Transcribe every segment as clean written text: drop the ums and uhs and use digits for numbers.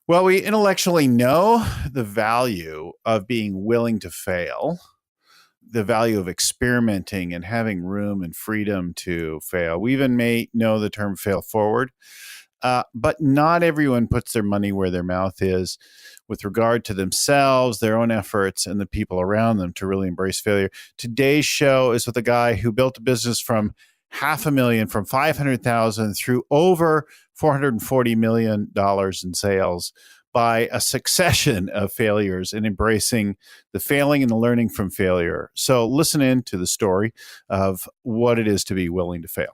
Well, we intellectually know the value of being willing to fail, the value of experimenting and having room and freedom to fail. We even may know the term fail forward, but not everyone puts their money where their mouth is with regard to themselves, their own efforts, and the people around them to really embrace failure. Today's show is with a guy who built a business from $500,000, from 500,000 through over $440 million in sales by a succession of failures and embracing the failing and the learning from failure. So listen in to the story of what it is to be willing to fail.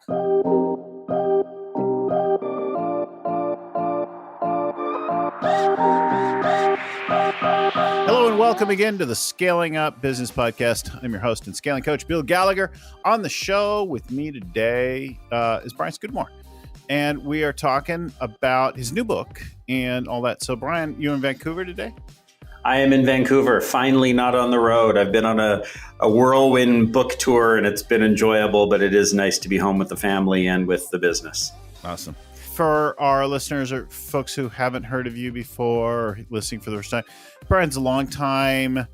Hello and welcome again to the Scaling Up Business Podcast. I'm your host and scaling coach, Bill Gallagher. On the show with me today is Brian Scudamore. And we are talking about his new book and all that. So Brian, you in Vancouver today? I am in Vancouver, finally not on the road. I've been on a whirlwind book tour and it's been enjoyable, but it is nice to be home with the family and with the business. Awesome. For our listeners or folks who haven't heard of you before or listening for the first time, Brian's a longtime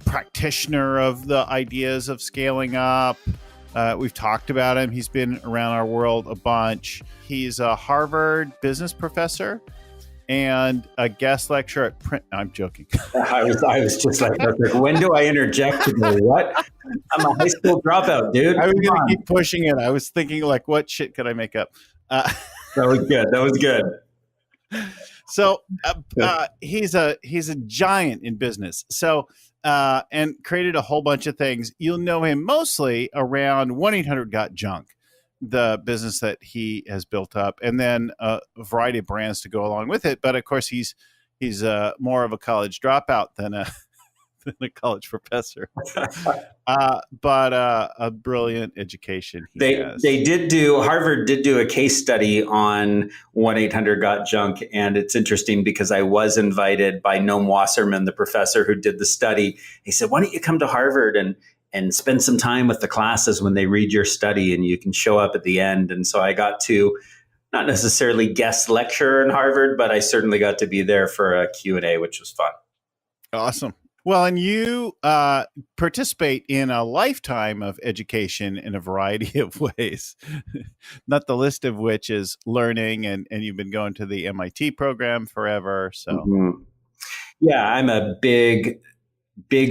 practitioner of the ideas of scaling up. We've talked about him. He's been around our world a bunch. He's a Harvard business professor and a guest lecturer at Print. No, I'm joking. I was just like, when do I interject today? What? I'm a high school dropout, dude. I was going to keep pushing it. I was thinking, like, what shit could I make up? That was good. That was good. So he's a giant in business. So and created a whole bunch of things. You'll know him mostly around 1-800-GOT-JUNK, the business that he has built up, and then a variety of brands to go along with it. But of course, he's more of a college dropout than a college professor. But a brilliant education. Harvard did do a case study on 1-800-GOT-JUNK. And it's interesting because I was invited by Noam Wasserman, the professor who did the study. He said, why don't you come to Harvard and spend some time with the classes when they read your study and you can show up at the end. And so I got to not necessarily guest lecture in Harvard, but I certainly got to be there for a Q&A, which was fun. Awesome. Well, and you participate in a lifetime of education in a variety of ways, not the least of which is learning, and you've been going to the MIT program forever. So, Yeah, I'm a big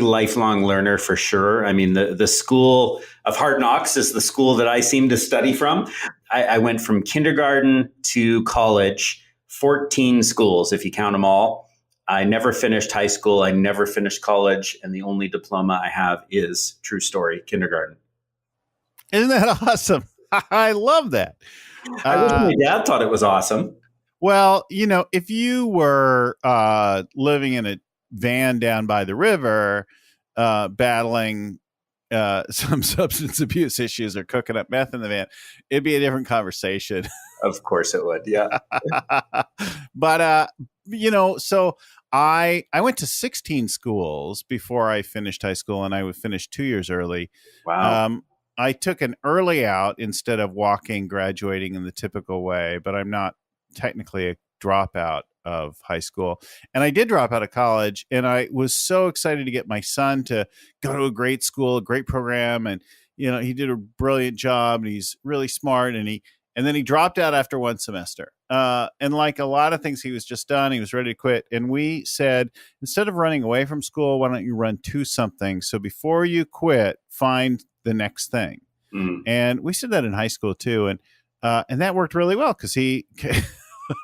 lifelong learner for sure. I mean, the school of hard knocks is the school that I seem to study from. I went from kindergarten to college, 14 schools, if you count them all. I never finished high school. I never finished college. And the only diploma I have is, true story, kindergarten. Isn't that awesome? I love that. I wish my dad thought it was awesome. Well, if you were living in a van down by the river, battling some substance abuse issues or cooking up meth in the van, it'd be a different conversation. Of course it would. Yeah. But, so I went to 16 schools before I finished high school, and I would finish 2 years early. Wow. I took an early out instead of graduating in the typical way, but I'm not technically a dropout of high school. And I did drop out of college, and I was so excited to get my son to go to a great school, a great program. And, he did a brilliant job, and he's really smart, and then he dropped out after one semester. And like a lot of things, he was just done. He was ready to quit. And we said, instead of running away from school, why don't you run to something? So before you quit, find the next thing. And we said that in high school too. And that worked really well because he,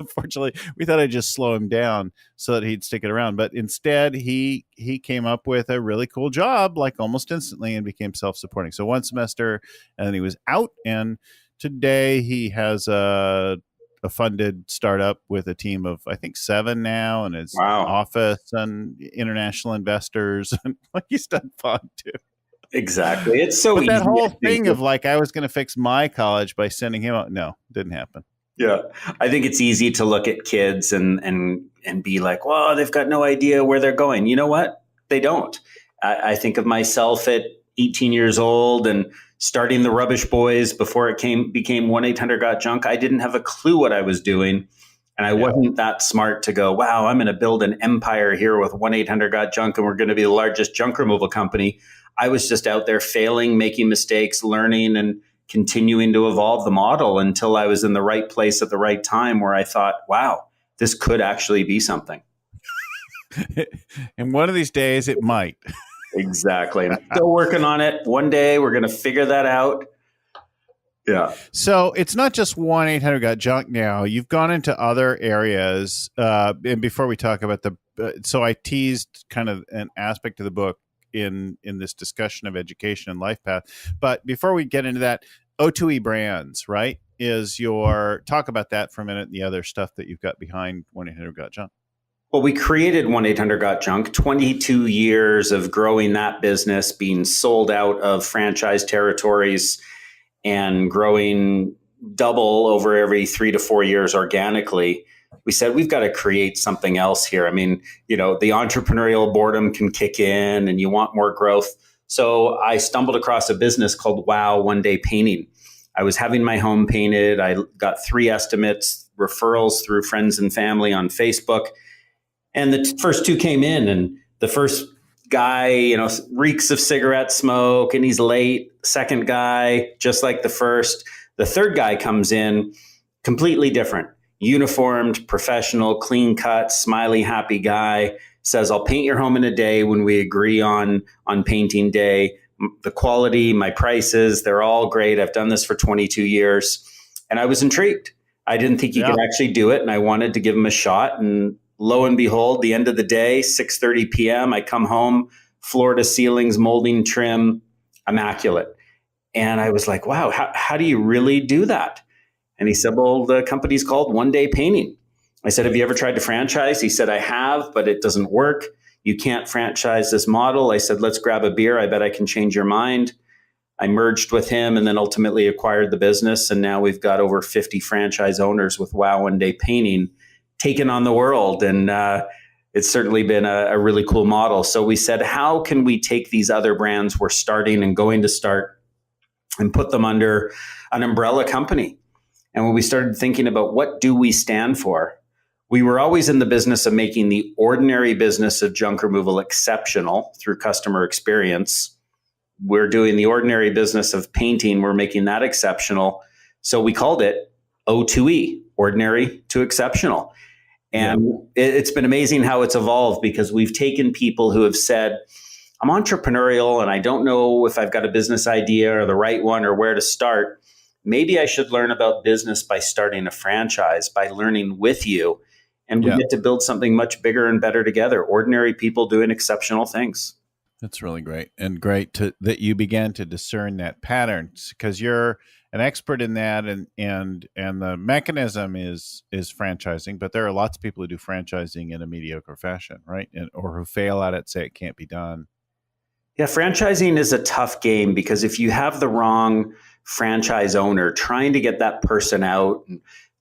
unfortunately, we thought I'd just slow him down so that he'd stick it around. But instead, he came up with a really cool job, like almost instantly, and became self-supporting. So one semester, and then he was out. And today he has a funded startup with a team of, I think, 7 now, and his office and international investors. And he's done fun too. Exactly. It's so easy. That whole thing of I was going to fix my college by sending him out. No, didn't happen. Yeah. I think it's easy to look at kids and be like, well, they've got no idea where they're going. You know what? They don't. I think of myself at 18 years old and starting the Rubbish Boys before it became 1-800-GOT-JUNK. I didn't have a clue what I was doing. And I Yeah. wasn't that smart to go, wow, I'm going to build an empire here with 1-800 Got Junk and we're going to be the largest junk removal company. I was just out there failing, making mistakes, learning, and continuing to evolve the model until I was in the right place at the right time where I thought, wow, this could actually be something. And one of these days it might. Exactly. I'm still working on it. One day we're going to figure that out. Yeah. So it's not just 1-800 Got Junk now. You've gone into other areas. And before we talk about so I teased kind of an aspect of the book in this discussion of education and life path. But before we get into that, O2E Brands, right, is talk about that for a minute and the other stuff that you've got behind 1-800 Got Junk. Well, we created 1-800 Got Junk, 22 years of growing that business, being sold out of franchise territories and growing double over every 3 to 4 years organically. We said, we've got to create something else here. I mean, the entrepreneurial boredom can kick in and you want more growth. So I stumbled across a business called Wow One Day Painting. I was having my home painted. I got 3 estimates, referrals through friends and family on Facebook. And the first 2 came in, and the first guy, reeks of cigarette smoke and he's late. Second guy, just like the first. The third guy comes in completely different, uniformed, professional, clean cut, smiley, happy guy, says, I'll paint your home in a day when we agree on painting day. The quality, my prices, they're all great. I've done this for 22 years. And I was intrigued. I didn't think he could actually do it. And I wanted to give him a shot. And lo and behold, the end of the day, 6:30 p.m., I come home, floor to ceilings, molding, trim, immaculate. And I was like, wow, how do you really do that? And he said, well, the company's called One Day Painting. I said, have you ever tried to franchise? He said, I have, but it doesn't work. You can't franchise this model. I said, let's grab a beer. I bet I can change your mind. I merged with him and then ultimately acquired the business. And now we've got over 50 franchise owners with Wow One Day Painting taken on the world. And it's certainly been a really cool model. So we said, how can we take these other brands we're starting and going to start and put them under an umbrella company? And when we started thinking about what do we stand for, we were always in the business of making the ordinary business of junk removal exceptional through customer experience. We're doing the ordinary business of painting. We're making that exceptional. So we called it O2E, ordinary to exceptional. And it's been amazing how it's evolved because we've taken people who have said, I'm entrepreneurial and I don't know if I've got a business idea or the right one or where to start. Maybe I should learn about business by starting a franchise, by learning with you. And we get to build something much bigger and better together. Ordinary people doing exceptional things. That's really great. And great that you began to discern that pattern, because you're an expert in that, and the mechanism is franchising, but there are lots of people who do franchising in a mediocre fashion, right? Or who fail at it, say it can't be done. Yeah, franchising is a tough game because if you have the wrong franchise owner, trying to get that person out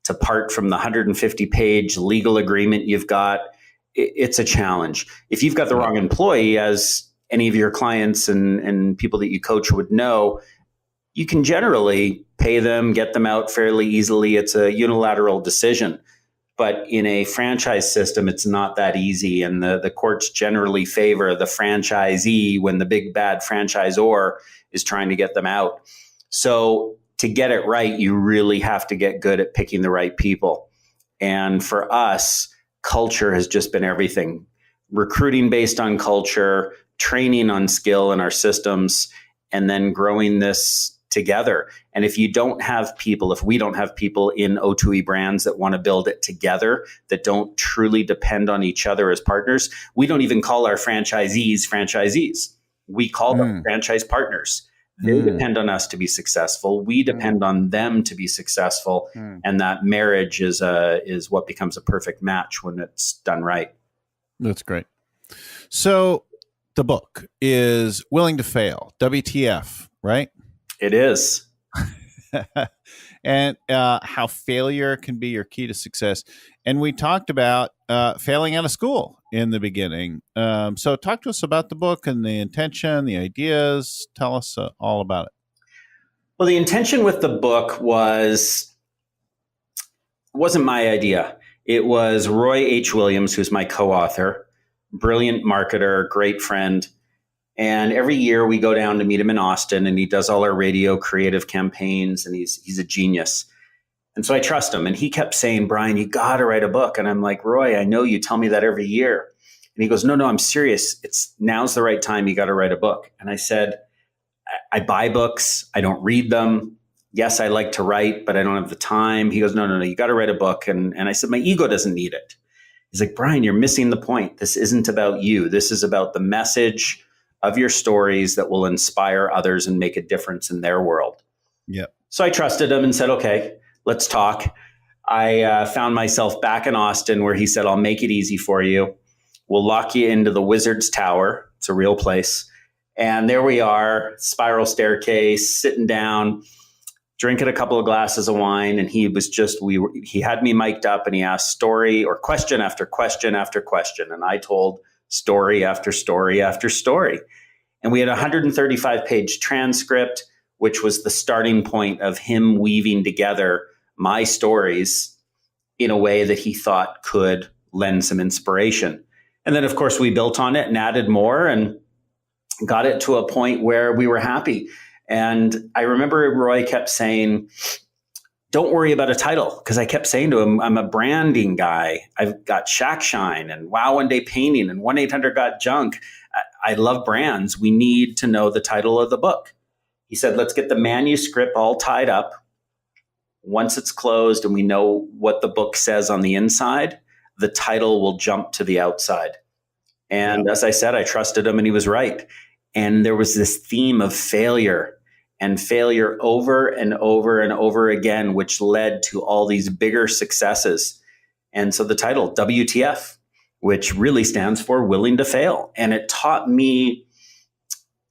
to part from the 150-page legal agreement you've got, it's a challenge. If you've got the wrong employee, as any of your clients and people that you coach would know, you can generally pay them, get them out fairly easily. It's a unilateral decision. But in a franchise system, it's not that easy. And the courts generally favor the franchisee when the big bad franchisor is trying to get them out. So to get it right, you really have to get good at picking the right people. And for us, culture has just been everything. Recruiting based on culture, training on skill in our systems, and then growing this together. And if we don't have people in O2E Brands that want to build it together, that don't truly depend on each other as partners, we don't even call our franchisees. We call them franchise partners. They depend on us to be successful. We depend on them to be successful. And that marriage is what becomes a perfect match when it's done right. That's great. So the book is Willing to Fail, WTF, right? It is. And how failure can be your key to success. And we talked about failing out of school in the beginning. So talk to us about the book and the intention, the ideas. Tell us all about it. Well, the intention with the book wasn't my idea. It was Roy H. Williams, who's my co-author, brilliant marketer, great friend. And every year we go down to meet him in Austin, and he does all our radio creative campaigns, and he's a genius. And so I trust him. And he kept saying, Brian, you got to write a book. And I'm like, Roy, I know you tell me that every year. And he goes, no, I'm serious. Now's the right time. You got to write a book. And I said, I buy books. I don't read them. Yes, I like to write, but I don't have the time. He goes, no, you got to write a book. And I said, my ego doesn't need it. He's like, Brian, you're missing the point. This isn't about you. This is about the message of your stories that will inspire others and make a difference in their world. Yeah. So I trusted him and said, okay, let's talk. I found myself back in Austin where he said, I'll make it easy for you. We'll lock you into the Wizard's Tower. It's a real place. And there we are, spiral staircase, sitting down, drinking a couple of glasses of wine. And he was he had me mic'd up, and he asked story or question after question after question. And I told story after story after story. And we had a 135-page transcript, which was the starting point of him weaving together my stories in a way that he thought could lend some inspiration. And then, of course, we built on it and added more and got it to a point where we were happy. And I remember Roy kept saying, don't worry about a title, because I kept saying to him, I'm a branding guy. I've got Shack Shine and Wow One Day Painting and 1-800-GOT-JUNK. I love brands. We need to know the title of the book. He said, let's get the manuscript all tied up. Once it's closed and we know what the book says on the inside, the title will jump to the outside. And as I said, I trusted him, and he was right. And there was this theme of failure and failure over and over and over again, which led to all these bigger successes. And so the title, WTF, which really stands for willing to fail. And it taught me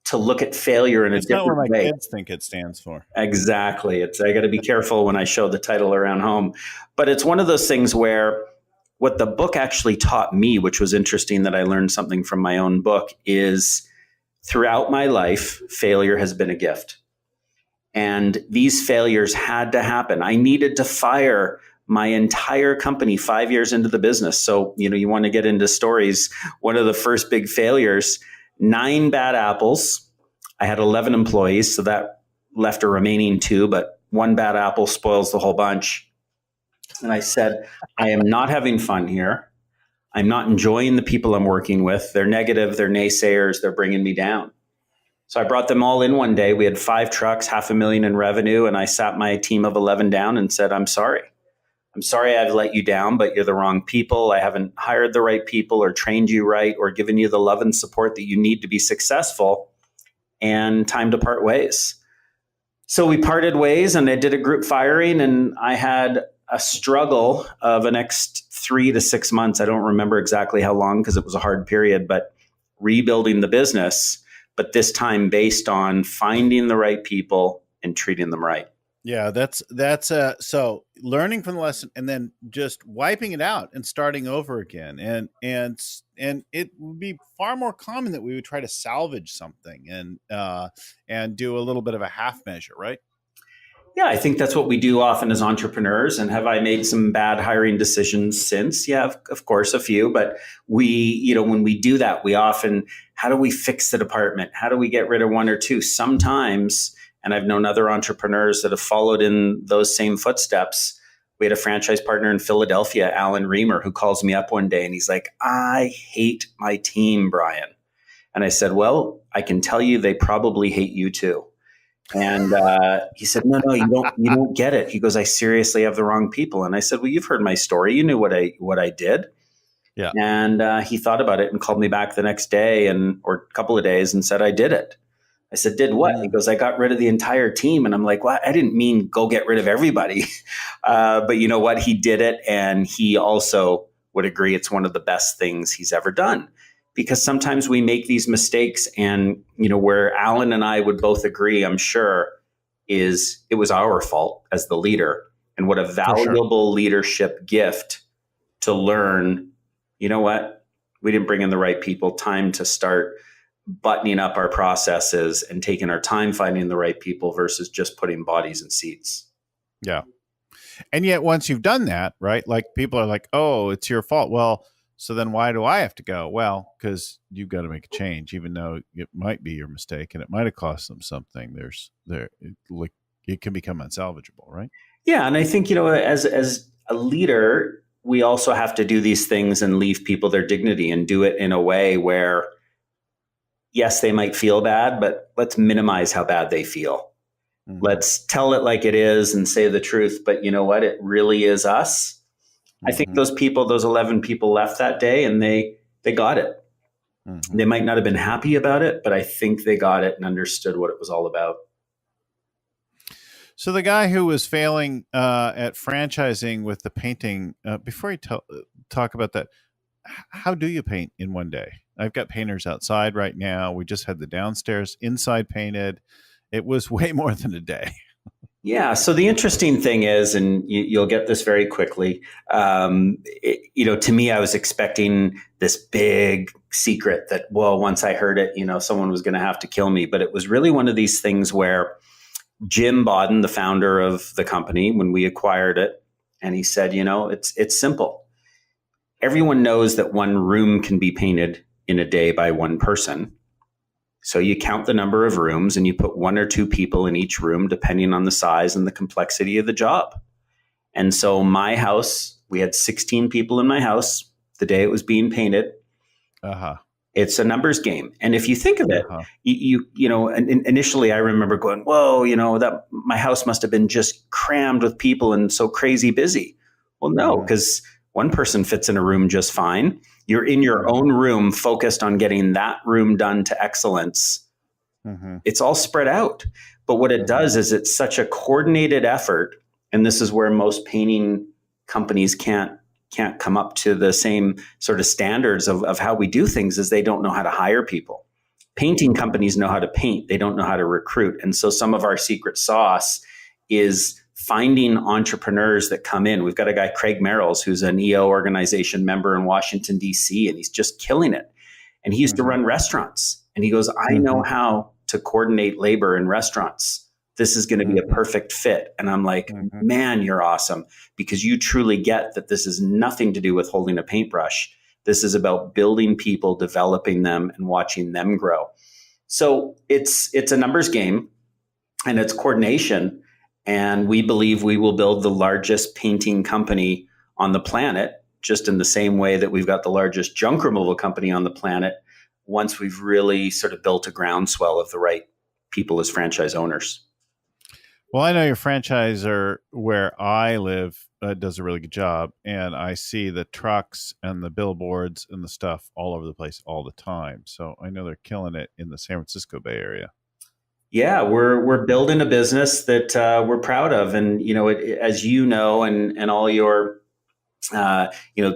to look at failure in a different way. That's not what my kids think it stands for. Exactly. I got to be careful when I show the title around home. But it's one of those things where what the book actually taught me, which was interesting that I learned something from my own book, is throughout my life, failure has been a gift. And these failures had to happen. I needed to fire my entire company 5 years into the business. So, you want to get into stories. One of the first big failures, 9 bad apples. I had 11 employees, so that left a remaining 2, but 1 bad apple spoils the whole bunch. And I said, I am not having fun here. I'm not enjoying the people I'm working with. They're negative, they're naysayers, they're bringing me down. So I brought them all in one day. We had 5 trucks, $500,000 in revenue, and I sat my team of 11 down and said, I'm sorry. I'm sorry I've let you down, but you're the wrong people. I haven't hired the right people or trained you right or given you the love and support that you need to be successful, and time to part ways. So we parted ways, and I did a group firing, and I had a struggle of the next 3 to 6 months. I don't remember exactly how long because it was a hard period, but rebuilding the business, but this time based on finding the right people and treating them right. Yeah, that's so learning from the lesson and then just wiping it out and starting over again. And it would be far more common that we would try to salvage something and do a little bit of a half measure, right? Yeah, I think that's what we do often as entrepreneurs. And have I made some bad hiring decisions since? Yeah, of course, a few. But when we do that, we often, how do we fix the department? How do we get rid of 1 or 2? Sometimes, and I've known other entrepreneurs that have followed in those same footsteps. We had a franchise partner in Philadelphia, Alan Reamer, who calls me up one day and he's like, I hate my team, Brian. And I said, well, I can tell you they probably hate you too. And he said, no, you don't get it. He goes, I seriously have the wrong people. And I said, well, you've heard my story. You knew what I did. Yeah. And he thought about it and called me back the next day or a couple of days and said, I did it. I said, did what? He goes, I got rid of the entire team. And I'm like, well, I didn't mean go get rid of everybody. But you know what? He did it. And he also would agree it's one of the best things he's ever done. Because sometimes we make these mistakes and, where Alan and I would both agree, I'm sure, is it was our fault as the leader. And what a valuable leadership gift to learn, you know what? We didn't bring in the right people. Time to start buttoning up our processes and taking our time finding the right people versus just putting bodies in seats. Yeah. And yet, once you've done that, right? Like people are like, "Oh, it's your fault." Well, so then why do I have to go? Well, because you've got to make a change, even though it might be your mistake and it might have cost them something. Like it can become unsalvageable, right? Yeah, and I think, as a leader, we also have to do these things and leave people their dignity and do it in a way where, yes, they might feel bad, but let's minimize how bad they feel. Let's tell it like it is and say the truth. But you know what? It really is us. I think those people, those 11 people left that day, and they got it. They might not have been happy about it, but I think they got it and understood what it was all about. So the guy who was failing at franchising with the painting, before you talk about that, how do you paint in one day? I've got painters outside right now. We just had the downstairs inside painted. It was way more than a day. Yeah. So the interesting thing is, and you'll get this very quickly, to me, I was expecting this big secret that, well, once I heard it, someone was going to have to kill me. But it was really one of these things where Jim Bodden, the founder of the company, when we acquired it, and he said, it's simple. Everyone knows that one room can be painted in a day by one person. So you count the number of rooms and you put one or two people in each room, depending on the size and the complexity of the job. And so my house, we had 16 people in my house the day it was being painted. It's a numbers game. And if you think of it, initially I remember going, whoa, that my house must have been just crammed with people and so crazy busy. Well, no, because one person fits in a room just fine. You're in your own room focused on getting that room done to excellence. It's all spread out. But what it does is it's such a coordinated effort. And this is where most painting companies can't come up to the same sort of standards of how we do things, is they don't know how to hire people. Painting companies know how to paint. They don't know how to recruit. And so some of our secret sauce is finding entrepreneurs that come in. We've got a guy, Craig Merrills, who's an EO organization member in Washington, D.C., and he's just killing it. And he used to run restaurants. And he goes, I know how to coordinate labor in restaurants. This is going to be a perfect fit. And I'm like, man, you're awesome, because you truly get that this is nothing to do with holding a paintbrush. This is about building people, developing them, and watching them grow. So it's a numbers game, and it's coordination. And we believe we will build the largest painting company on the planet, just in the same way that we've got the largest junk removal company on the planet, once we've really sort of built a groundswell of the right people as franchise owners. Well, I know your franchisor where I live does a really good job, and I see the trucks and the billboards and the stuff all over the place all the time. So I know they're killing it in the San Francisco Bay Area. Yeah, we're building a business that we're proud of, and as you know, and all your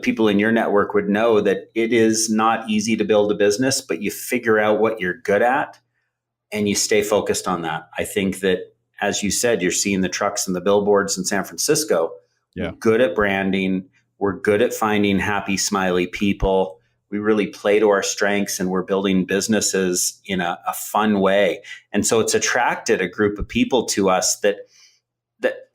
people in your network would know, that it is not easy to build a business, but you figure out what you're good at and you stay focused on that. I think that, as you said, you're seeing the trucks and the billboards in San Francisco. Yeah. We're good at branding. We're good at finding happy, smiley people. We really play to our strengths, and we're building businesses in a fun way. And so it's attracted a group of people to us that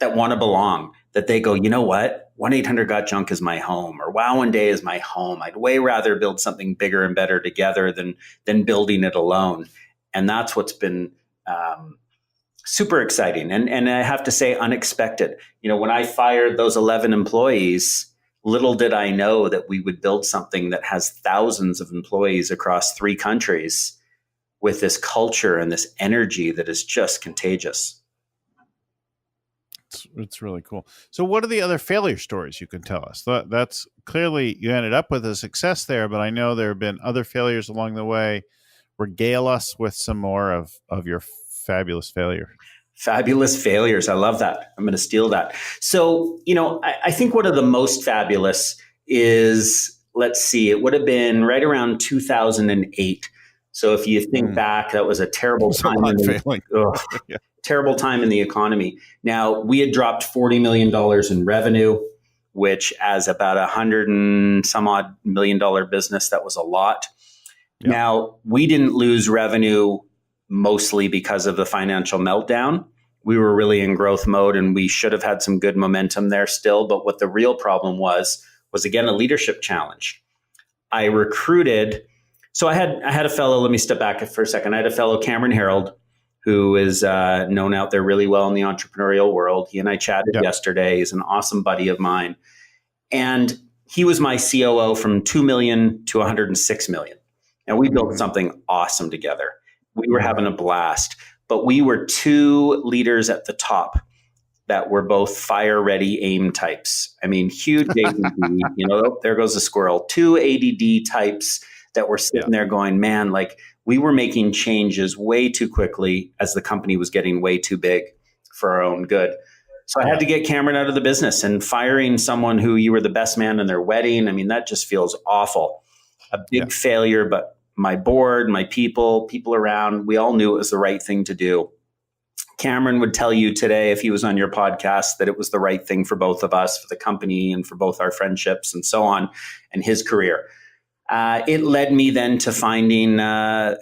want to belong, that they go, you know what? 1-800-GOT-JUNK is my home, or Wow One Day is my home. I'd way rather build something bigger and better together than building it alone. And that's what's been super exciting. And I have to say, unexpected. When I fired those 11 employees, little did I know that we would build something that has thousands of employees across 3 countries with this culture and this energy that is just contagious. It's really cool. So what are the other failure stories you can tell us? That's clearly, you ended up with a success there, but I know there have been other failures along the way. Regale us with some more of your fabulous failure. Fabulous failures. I love that. I'm going to steal that. So, I think one of the most fabulous is, let's see, it would have been right around 2008. So if you think back, that was a terrible time. Terrible time in the economy. Now, we had dropped $40 million in revenue, which, as about $100 and some odd million business, that was a lot. Yep. Now, we didn't lose revenue mostly because of the financial meltdown. we were really in growth mode and we should have had some good momentum there still. But what the real problem was again, a leadership challenge. I recruited. So I had a fellow, let me step back for a second. I had a fellow, Cameron Harold, who is known out there really well in the entrepreneurial world. He and I chatted yesterday. He's an awesome buddy of mine. And he was my COO from 2 million to 106 million. And we built something awesome together. We were having a blast, but we were two leaders at the top that were both fire ready aim types. I mean, huge ADD, there goes a squirrel, two ADD types that were sitting there going, man, like we were making changes way too quickly as the company was getting way too big for our own good. So I had to get Cameron out of the business, and firing someone who you were the best man in their wedding. I mean, that just feels awful. A big failure, but my board, my people around, we all knew it was the right thing to do. Cameron would tell you today, if he was on your podcast, that it was the right thing for both of us, for the company and for both our friendships and so on, and his career. It led me then to finding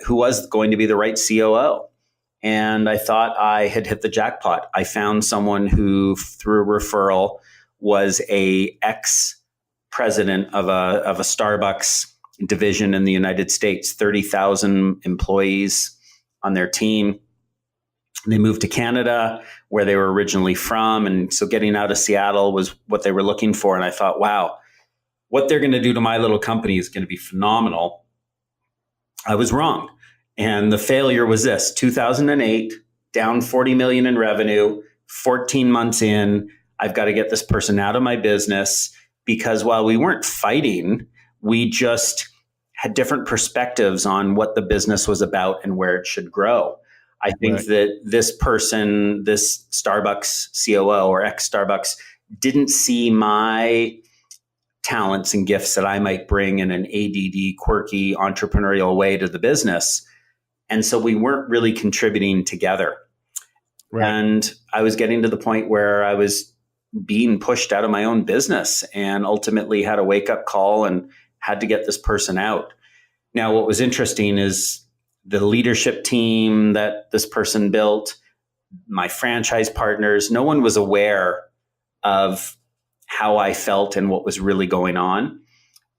who was going to be the right COO. And I thought I had hit the jackpot. I found someone who, through referral, was a ex-president of a Starbucks division in the United States, 30,000 employees on their team. They moved to Canada, where they were originally from. And so getting out of Seattle was what they were looking for. And I thought, wow, what they're going to do to my little company is going to be phenomenal. I was wrong. And the failure was this: 2008, down 40 million in revenue, 14 months in, I've got to get this person out of my business, because while we weren't fighting, we just had different perspectives on what the business was about and where it should grow. I think that this person, this Starbucks COO or ex-Starbucks, didn't see my talents and gifts that I might bring in an ADD, quirky, entrepreneurial way to the business. And so we weren't really contributing together. Right. And I was getting to the point where I was being pushed out of my own business, and ultimately had a wake-up call and had to get this person out. Now, what was interesting is the leadership team that this person built, my franchise partners, no one was aware of how I felt and what was really going on.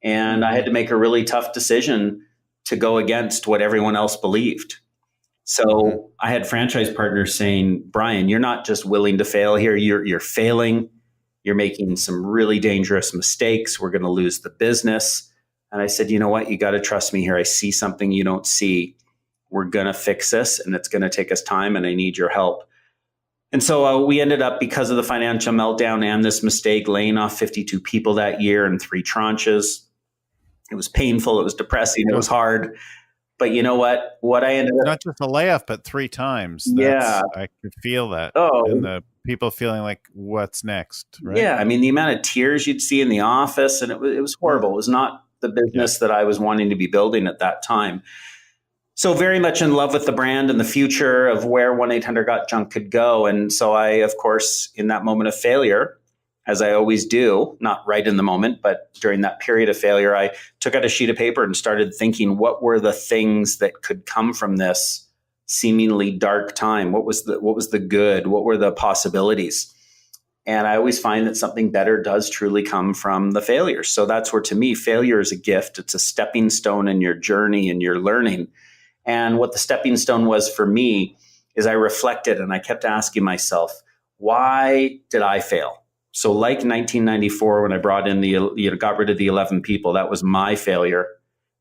And I had to make a really tough decision to go against what everyone else believed. So I had franchise partners saying, Brian, you're not just willing to fail here. You're failing. You're making some really dangerous mistakes. We're going to lose the business. And I said, you know what? You got to trust me here. I see something you don't see. We're going to fix this, and it's going to take us time, and I need your help. And so we ended up, because of the financial meltdown and this mistake, laying off 52 people that year in 3 tranches. It was painful. It was depressing. It was hard. But you know what? What I ended up... Not just a layoff, but 3 times. I could feel that. And the people feeling like, what's next? Right? Yeah. I mean, the amount of tears you'd see in the office, and it was horrible. It was not the business that I was wanting to be building at that time. So very much in love with the brand and the future of where 1-800-GOT-JUNK could go. And so I, of course, in that moment of failure, as I always do, not right in the moment, but during that period of failure, I took out a sheet of paper and started thinking, what were the things that could come from this seemingly dark time? What was the good? What were the possibilities? And I always find that something better does truly come from the failure. So that's where, to me, failure is a gift. It's a stepping stone in your journey and your learning. And what the stepping stone was for me is I reflected and I kept asking myself, why did I fail? So like 1994, when I brought in got rid of the 11 people, that was my failure.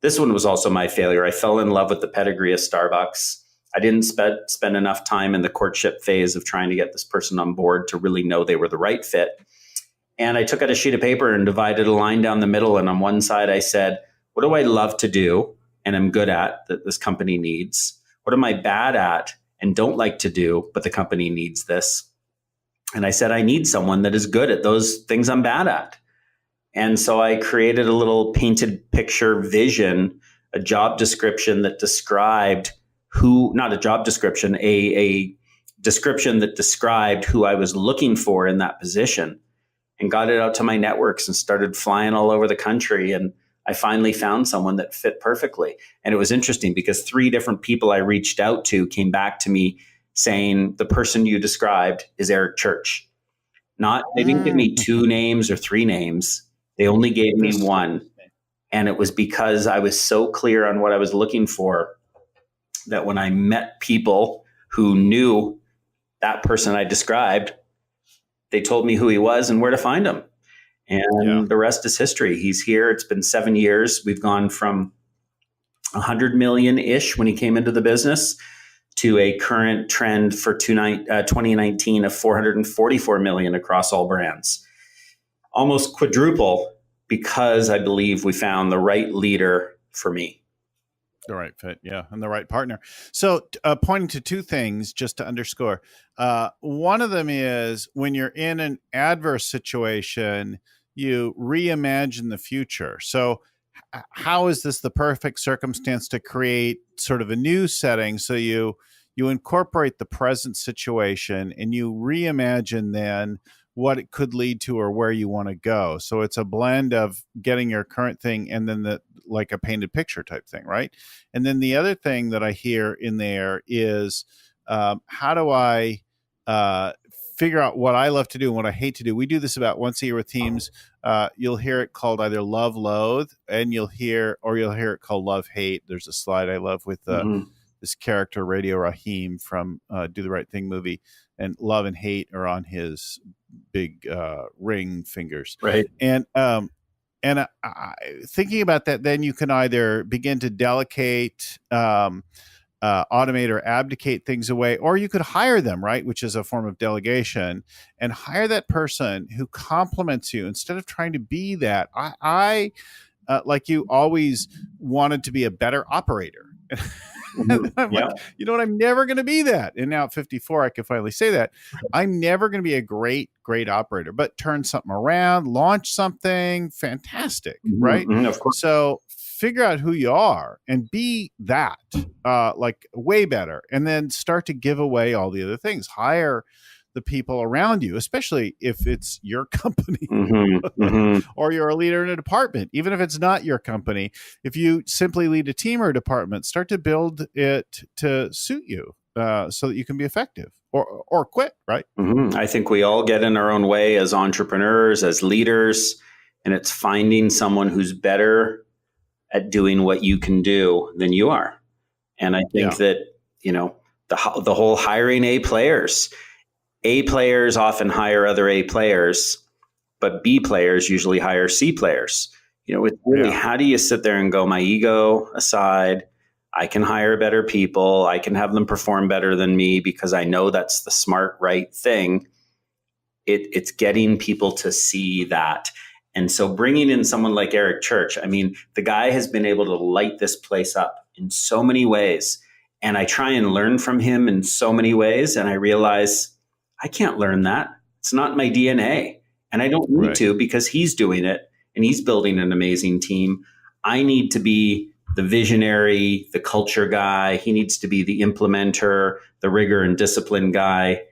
This one was also my failure. I fell in love with the pedigree of Starbucks. I didn't spend enough time in the courtship phase of trying to get this person on board to really know they were the right fit. And I took out a sheet of paper and divided a line down the middle. And on one side, I said, what do I love to do and I'm good at that this company needs? What am I bad at and don't like to do, but the company needs this? And I said, I need someone that is good at those things I'm bad at. And so I created a little painted picture vision, a job description that described not a job description, a description that described who I was looking for in that position, and got it out to my networks and started flying all over the country. And I finally found someone that fit perfectly. And it was interesting because 3 different people I reached out to came back to me saying the person you described is Eric Church. Not, they didn't give me 2 names or 3 names. They only gave me This- 1. And it was because I was so clear on what I was looking for that when I met people who knew that person I described, they told me who he was and where to find him. And the rest is history. He's here. It's been 7 years. We've gone from 100 million-ish when he came into the business to a current trend for 2019 of 444 million across all brands. Almost quadruple, because I believe we found the right leader for me. The right fit, yeah, and the right partner. So pointing to 2 things just to underscore. One of them is when you're in an adverse situation, you reimagine the future. So how is this the perfect circumstance to create sort of a new setting? So you incorporate the present situation and you reimagine then what it could lead to or where you want to go. So it's a blend of getting your current thing and then like a painted picture type thing, right? And then the other thing that I hear in there is how do I figure out what I love to do and what I hate to do? We do this about once a year with teams. You'll hear it called either love, loathe, and you'll hear it called love, hate. There's a slide I love with this character, Radio Raheem from Do the Right Thing movie, and love and hate are on his big ring fingers. Right. And thinking about that, then you can either begin to delegate, automate or abdicate things away, or you could hire them, right? Which is a form of delegation, and hire that person who complements you instead of trying to be that. I like you always wanted to be a better operator. I'm like, you know what? I'm never going to be that. And now at 54, I can finally say that. I'm never going to be a great operator, but turn something around, launch something fantastic, right? Of course. So figure out who you are and be that, like way better. And then start to give away all the other things. Hire the people around you, especially if it's your company or you're a leader in a department. Even if it's not your company, if you simply lead a team or a department, start to build it to suit you so that you can be effective or quit, right? I think we all get in our own way as entrepreneurs, as leaders, and it's finding someone who's better at doing what you can do than you are. And I think that, the whole hiring A players often hire other A players, but B players usually hire C players. It's really, how do you sit there and go, my ego aside, I can hire better people. I can have them perform better than me because I know that's the smart, right thing. It's getting people to see that. And so bringing in someone like Eric Church, I mean, the guy has been able to light this place up in so many ways. And I try and learn from him in so many ways. And I realize I can't learn that. It's not my DNA. And I don't need to, because he's doing it and he's building an amazing team. I need to be the visionary, the culture guy. He needs to be the implementer, the rigor and discipline guy.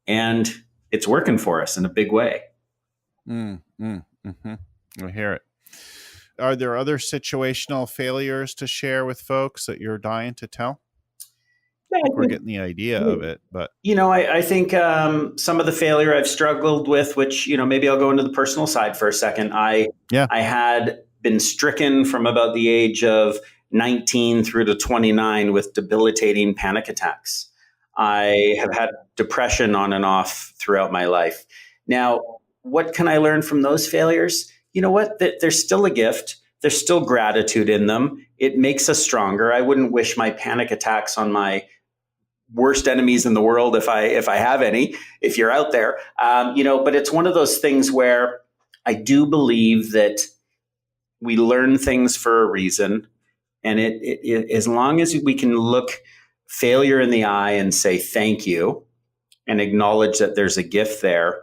And it's working for us in a big way. I hear it. Are there other situational failures to share with folks that you're dying to tell? We're getting the idea of it, but I think some of the failure I've struggled with, which maybe I'll go into the personal side for a second. I had been stricken from about the age of 19 through to 29 with debilitating panic attacks. I have had depression on and off throughout my life. Now, what can I learn from those failures? You know what? There's still a gift. There's still gratitude in them. It makes us stronger. I wouldn't wish my panic attacks on my worst enemies in the world if I have any, if you're out there, but it's one of those things where I do believe that we learn things for a reason. And it as long as we can look failure in the eye and say, thank you, and acknowledge that there's a gift there,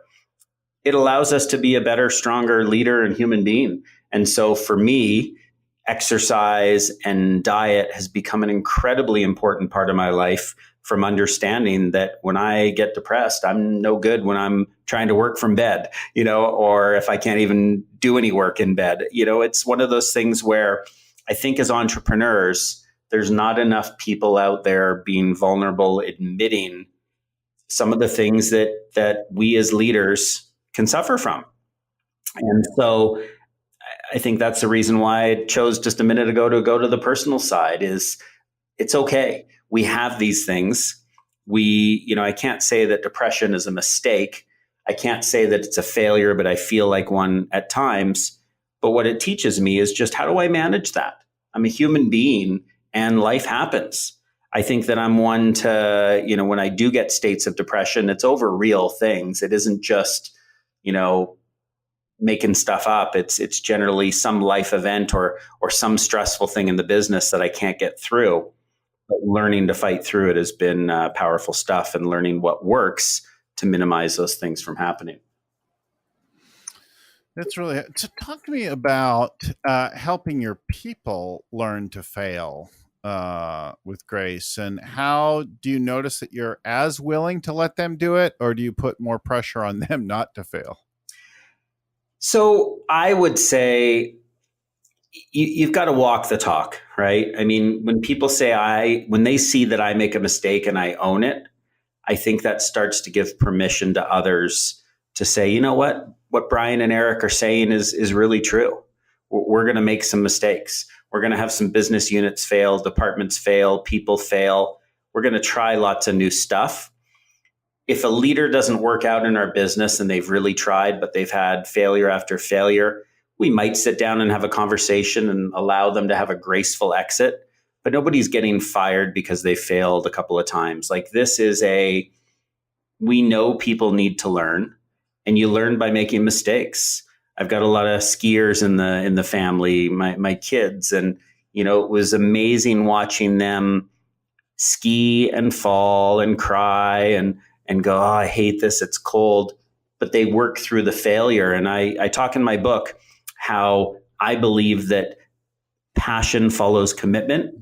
it allows us to be a better, stronger leader and human being. And so for me, exercise and diet has become an incredibly important part of my life, from understanding that when I get depressed, I'm no good when I'm trying to work from bed, or if I can't even do any work in bed. It's one of those things where I think as entrepreneurs, there's not enough people out there being vulnerable, admitting some of the things that we as leaders can suffer from. And so I think that's the reason why I chose just a minute ago to go to the personal side is it's okay. We have these things. I can't say that depression is a mistake. I can't say that it's a failure, but I feel like one at times. But what it teaches me is just how do I manage that? I'm a human being and life happens. I think that I'm one to, when I do get states of depression, it's over real things. It isn't just, you know, making stuff up. It's generally some life event or some stressful thing in the business that I can't get through. But learning to fight through it has been powerful stuff, and learning what works to minimize those things from happening. That's really so. Talk to me about helping your people learn to fail with grace, and how do you notice that you're as willing to let them do it, or do you put more pressure on them not to fail? So I would say you've got to walk the talk, right? I mean, when people when they see that I make a mistake and I own it, I think that starts to give permission to others to say, you know what Brian and Eric are saying is really true. We're going to make some mistakes. We're going to have some business units fail, departments fail, people fail. We're going to try lots of new stuff. If a leader doesn't work out in our business and they've really tried, but they've had failure after failure, we might sit down and have a conversation and allow them to have a graceful exit. But nobody's getting fired because they failed a couple of times. Like, this is we know people need to learn, and you learn by making mistakes. I've got a lot of skiers in the family, my kids, and it was amazing watching them ski and fall and cry and go, oh, I hate this, it's cold. But they work through the failure. And I talk in my book how I believe that passion follows commitment,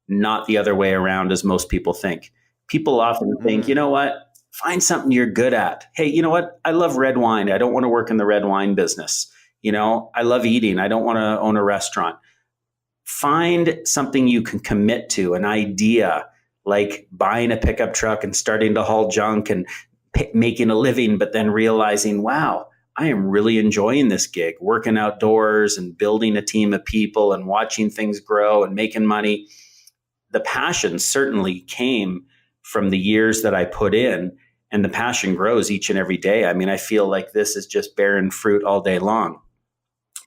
not the other way around as most people think. People often think, you know what, find something you're good at. Hey, you know what, I love red wine. I don't want to work in the red wine business. I love eating. I don't want to own a restaurant. Find something you can commit to, an idea, like buying a pickup truck and starting to haul junk and making a living, but then realizing, wow, I am really enjoying this gig, working outdoors and building a team of people and watching things grow and making money. The passion certainly came from the years that I put in, and the passion grows each and every day. I mean, I feel like this is just bearing fruit all day long.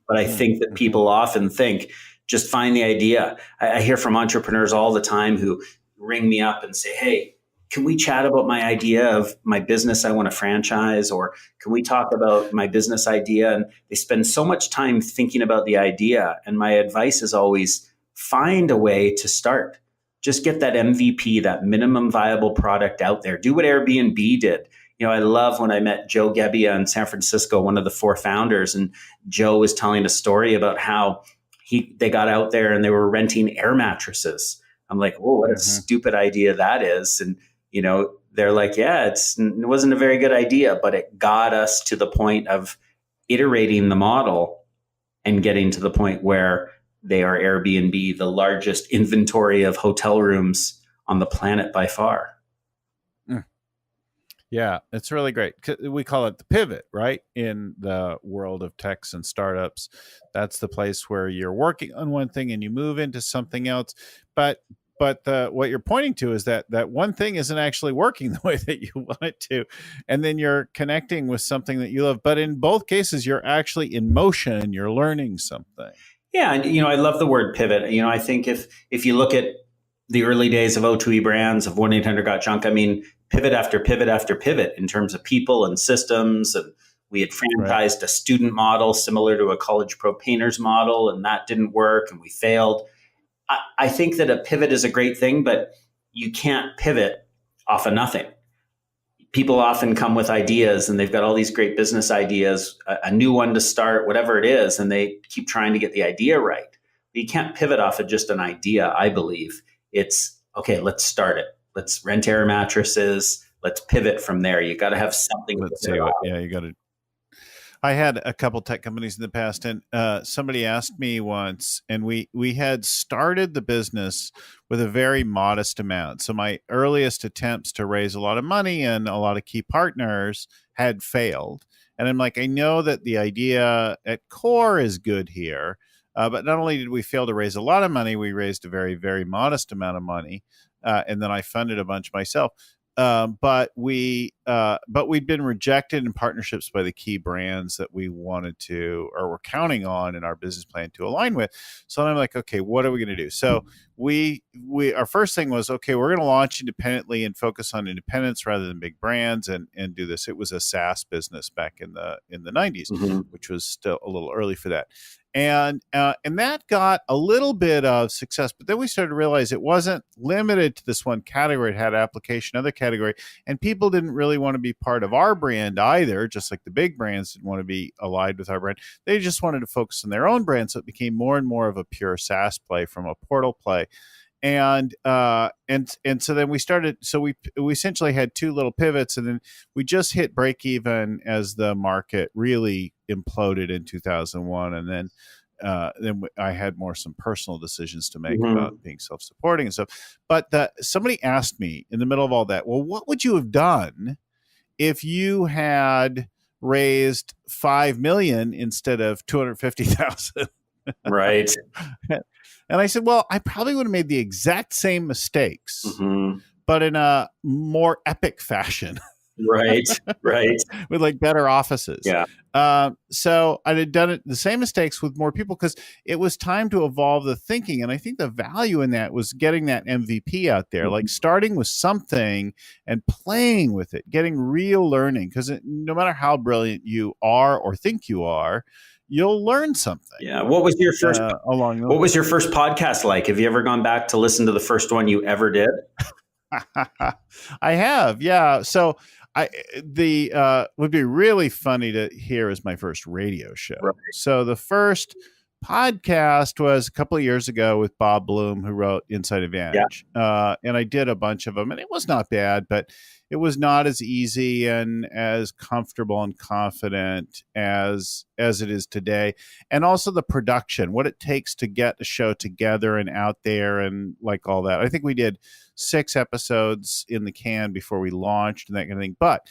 But I think that people often think, just find the idea. I hear from entrepreneurs all the time who ring me up and say, hey, can we chat about my idea of my business I want to franchise? Or can we talk about my business idea? And they spend so much time thinking about the idea. And my advice is always find a way to start. Just get that MVP, that minimum viable product out there. Do what Airbnb did. I love when I met Joe Gebbia in San Francisco, one of the 4 founders, and Joe was telling a story about how they got out there and they were renting air mattresses. I'm like, oh, what a stupid idea that is. And, they're like, yeah, it wasn't a very good idea, but it got us to the point of iterating the model and getting to the point where they are Airbnb, the largest inventory of hotel rooms on the planet by far. Yeah, it's really great. We call it the pivot, right? In the world of techs and startups, that's the place where you're working on one thing and you move into something else. But what you're pointing to is that one thing isn't actually working the way that you want it to, and then you're connecting with something that you love. But in both cases, you're actually in motion. You're learning something. Yeah, and I love the word pivot. I think if you look at the early days of O2E brands, of 1-800-GOT-JUNK, I mean, pivot after pivot after pivot in terms of people and systems. And we had franchised a student model similar to a college pro painters model, and that didn't work and we failed. I think that a pivot is a great thing, but you can't pivot off of nothing. People often come with ideas and they've got all these great business ideas, a new one to start, whatever it is, and they keep trying to get the idea right. But you can't pivot off of just an idea, I believe. It's, okay, let's start it. Let's rent air mattresses. Let's pivot from there. You got to have something. Let's see. Yeah, you got to. I had a couple tech companies in the past, and somebody asked me once, and we had started the business with a very modest amount. So my earliest attempts to raise a lot of money and a lot of key partners had failed. And I'm like, I know that the idea at core is good here, but not only did we fail to raise a lot of money, we raised a very, very modest amount of money, and then I funded a bunch myself. But we'd been rejected in partnerships by the key brands that we wanted to or were counting on in our business plan to align with. So then I'm like, okay, what are we going to do? So we our first thing was, okay, we're going to launch independently and focus on independence rather than big brands and do this. It was a SaaS business back in the 90s, which was still a little early for that. And that got a little bit of success, but then we started to realize it wasn't limited to this one category. It had application, other category, and people didn't really want to be part of our brand either. Just like the big brands didn't want to be allied with our brand, they just wanted to focus on their own brand. So it became more and more of a pure SaaS play from a portal play. And so then we started. So we essentially had two little pivots, and then we just hit break even as the market really imploded in 2001, and then I had some personal decisions to make about being self-supporting and stuff. But somebody asked me in the middle of all that, well, what would you have done if you had raised 5 million instead of 250,000? Right. And I said, well, I probably would have made the exact same mistakes, but in a more epic fashion. Right. With like better offices. Yeah. So I had done the same mistakes with more people because it was time to evolve the thinking. And I think the value in that was getting that MVP out there, like starting with something and playing with it, getting real learning. Because no matter how brilliant you are or think you are, you'll learn something. Yeah. What was your first What was your first podcast like? Have you ever gone back to listen to the first one you ever did? I have, yeah. So would be really funny to hear as my first radio show. Right. So the first podcast was a couple of years ago with Bob Bloom, who wrote Inside Advantage. Yeah. And I did a bunch of them, and it was not bad, but it was not as easy and as comfortable and confident as it is today. And also the production, what it takes to get a show together and out there and like all that. I think we did 6 episodes in the can before we launched and that kind of thing. But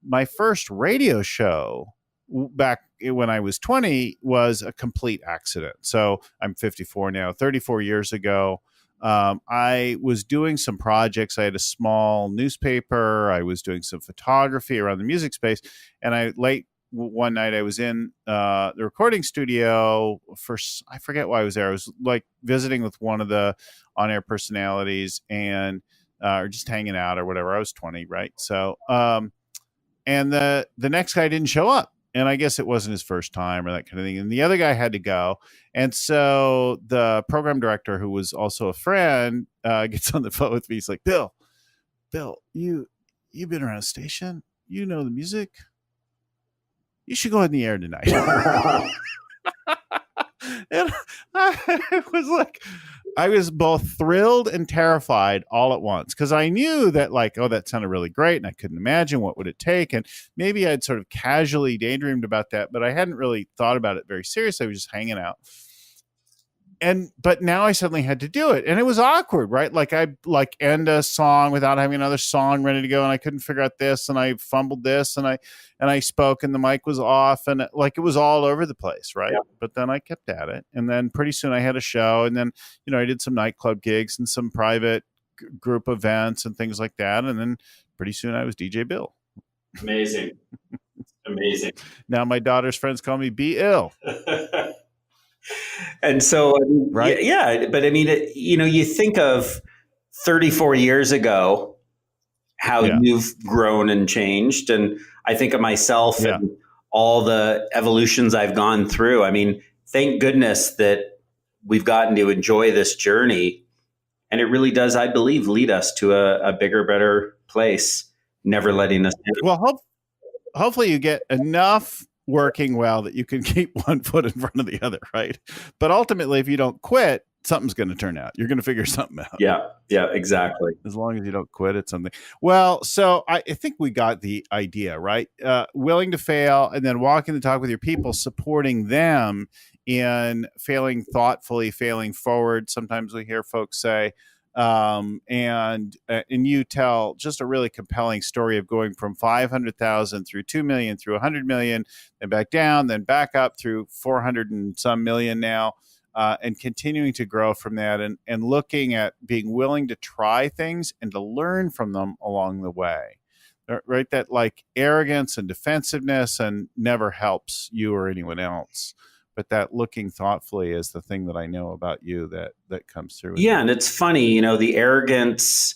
my first radio show back when I was 20 was a complete accident. So I'm 54 now. 34 years ago, I was doing some projects. I had a small newspaper. I was doing some photography around the music space. And one night I was in the recording studio I forget why I was there. I was like visiting with one of the on-air personalities and or just hanging out or whatever. I was 20, right? So, and the next guy didn't show up. And I guess it wasn't his first time or that kind of thing. And the other guy had to go. And so the program director, who was also a friend, gets on the phone with me. He's like, Bill, you've been around a station. You know the music. You should go on the air tonight. And I was both thrilled and terrified all at once because I knew that that sounded really great and I couldn't imagine what would it take. And maybe I'd sort of casually daydreamed about that, but I hadn't really thought about it very seriously. I was just hanging out. But now I suddenly had to do it. And it was awkward, right? Like I end a song without having another song ready to go. And I couldn't figure out this. And I fumbled this and I spoke and the mic was off and it was all over the place. Right. Yeah. But then I kept at it. And then pretty soon I had a show and then, I did some nightclub gigs and some private group events and things like that. And then pretty soon I was DJ Bill. Amazing. Now my daughter's friends call me B Ill. And so, right. Yeah, but I mean, you think of 34 years ago, how you've grown and changed. And I think of myself and all the evolutions I've gone through. I mean, thank goodness that we've gotten to enjoy this journey. And it really does, I believe, lead us to a bigger, better place, never letting us down. Well, hopefully you get enough working well that you can keep one foot in front of the other, right? But ultimately, if you don't quit, something's going to turn out. You're going to figure something out. Yeah, exactly. As long as you don't quit at something. Well, so I think we got the idea, right? Willing to fail, and then walking the talk with your people, supporting them in failing thoughtfully, failing forward. Sometimes we hear folks say, and you tell just a really compelling story of going from 500,000 through 2 million, through 100 million, then back down, then back up through 400 and some million now. And continuing to grow from that, and looking at being willing to try things and to learn from them along the way, right? That like arrogance and defensiveness and never helps you or anyone else. But that looking thoughtfully is the thing that I know about you that comes through. Yeah, and it's funny, the arrogance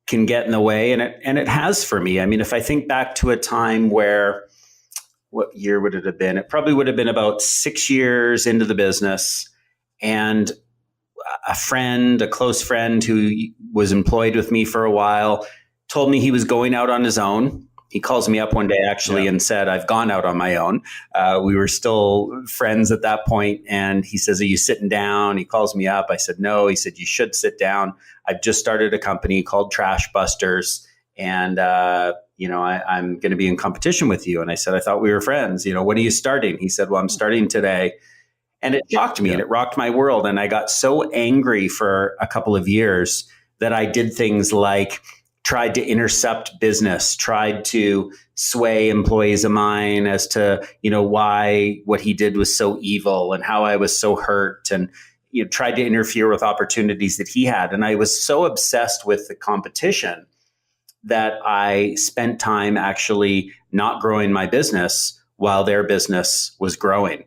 can get in the way, and it has for me. I mean, if I think back to a time where, what year would it have been? It probably would have been about 6 years into the business. And a close friend who was employed with me for a while, told me he was going out on his own. He calls me up one day actually and said, I've gone out on my own. We were still friends at that point. And he says, are you sitting down? He calls me up. I said, no. He said, you should sit down. I've just started a company called Trash Busters. And, I'm going to be in competition with you. And I said, I thought we were friends. When are you starting? He said, well, I'm starting today. And it shocked me and it rocked my world. And I got so angry for a couple of years that I did things like tried to intercept business, tried to sway employees of mine as to, why what he did was so evil and how I was so hurt, and tried to interfere with opportunities that he had. And I was so obsessed with the competition that I spent time actually not growing my business while their business was growing.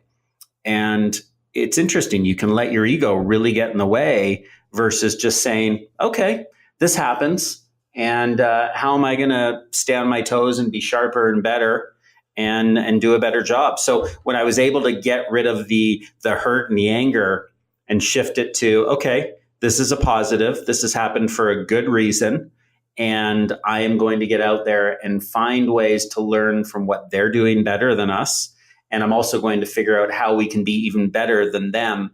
And it's interesting. You can let your ego really get in the way versus just saying, okay, this happens. And how am I going to stay on my toes and be sharper and better and do a better job? So when I was able to get rid of the hurt and the anger and shift it to, okay, this is a positive. This has happened for a good reason. And I am going to get out there and find ways to learn from what they're doing better than us. And I'm also going to figure out how we can be even better than them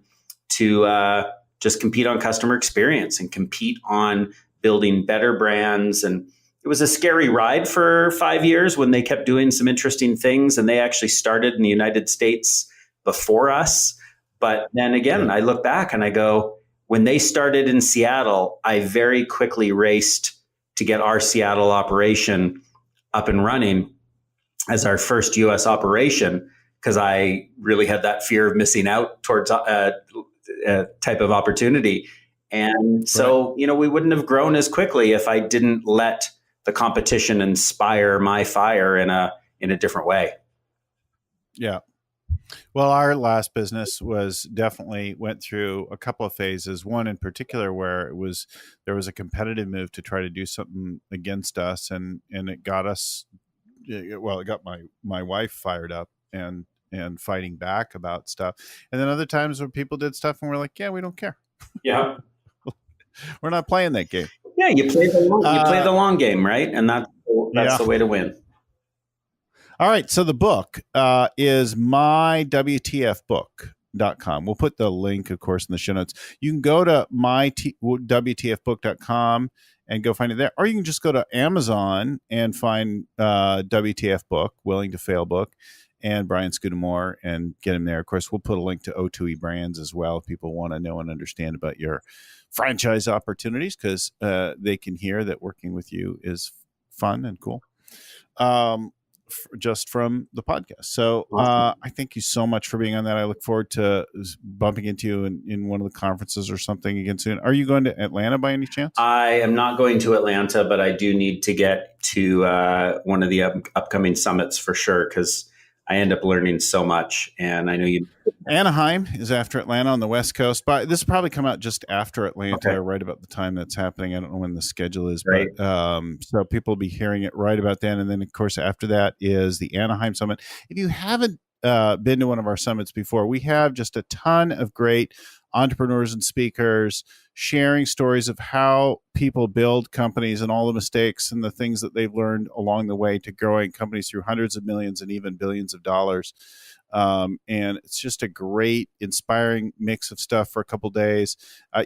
to just compete on customer experience and compete on building better brands. And it was a scary ride for 5 years when they kept doing some interesting things. And they actually started in the United States before us. But then again, I look back and I go, when they started in Seattle, I very quickly raced to get our Seattle operation up and running as our first US operation, because I really had that fear of missing out towards a type of opportunity. And so, we wouldn't have grown as quickly if I didn't let the competition inspire my fire in a different way. Yeah. Well, our last business went through a couple of phases. One in particular where there was a competitive move to try to do something against us, and it got us. Well, it got my wife fired up and fighting back about stuff. And then other times where people did stuff and we're like, yeah, we don't care. Yeah. We're not playing that game. Yeah, you play the long game, right? And that's the way to win. All right. So the book is mywtfbook.com. We'll put the link, of course, in the show notes. You can go to mywtfbook.com and go find it there. Or you can just go to Amazon and find WTF Book, Willing to Fail Book, and Brian Scudamore, and get him there. Of course, we'll put a link to O2E Brands as well if people want to know and understand about your franchise opportunities, because they can hear that working with you is fun and cool. Just from the podcast. So Awesome. I thank you so much for being on that. I look forward to bumping into you in one of the conferences or something again soon. Are you going to Atlanta by any chance? I am not going to Atlanta, but I do need to get to one of the upcoming summits for sure, because I end up learning so much. And I know you. Anaheim is after Atlanta on the West Coast, but this will probably come out just after Atlanta, Okay. or right about the time that's happening. I don't know when the schedule is, Right. but so people will be hearing it right about then. And then, of course, after that is the Anaheim Summit. If you haven't been to one of our summits before, we have just a ton of great entrepreneurs and speakers sharing stories of how people build companies and all the mistakes and the things that they've learned along the way to growing companies through hundreds of millions and even billions of dollars. And it's just a great, inspiring mix of stuff for a couple days.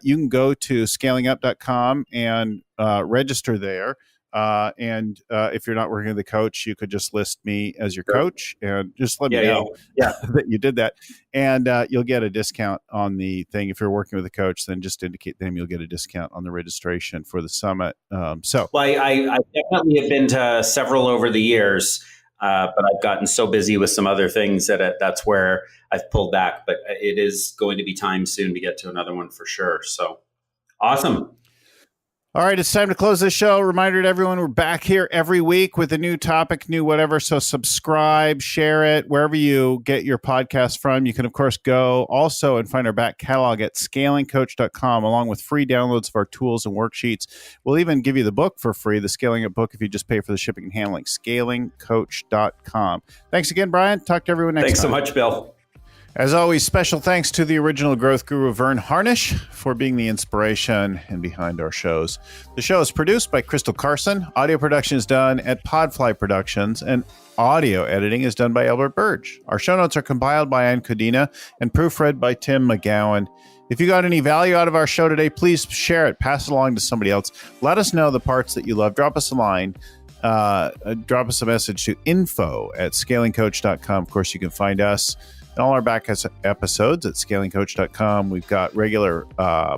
You can go to scalingup.com and register there. And if you're not working with a coach, you could just list me as your coach and just let me know that you did that. And you'll get a discount on the thing. If you're working with a coach, then just indicate them. You'll get a discount on the registration for the summit. Well, I definitely have been to several over the years, but I've gotten so busy with some other things that that's where I've pulled back. But it is going to be time soon to get to another one for sure. So awesome. All right, it's time to close this show. Reminder to everyone, we're back here every week with a new topic, new whatever. So subscribe, share it, wherever you get your podcast from. You can, of course, go also and find our back catalog at scalingcoach.com, along with free downloads of our tools and worksheets. We'll even give you the book for free, the Scaling Up book, if you just pay for the shipping and handling. Scalingcoach.com. Thanks again, Brian. Talk to everyone next time. Thanks so much, Bill. As always, special thanks to the original growth guru, Vern Harnish, for being the inspiration and behind our shows. The show is produced by Crystal Carson. Audio production is done at Podfly Productions, and audio editing is done by Albert Burge. Our show notes are compiled by Ann Codina and proofread by Tim McGowan. If you got any value out of our show today, please share it, pass it along to somebody else. Let us know the parts that you love. Drop us a line. Drop us a message to info@scalingcoach.com. Of course, you can find us and all our back episodes at scalingcoach.com. We've got regular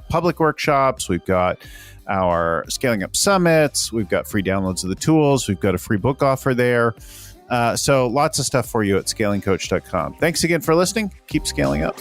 public workshops. We've got our Scaling Up summits. We've got free downloads of the tools. We've got a free book offer there. So lots of stuff for you at scalingcoach.com. Thanks again for listening. Keep scaling up.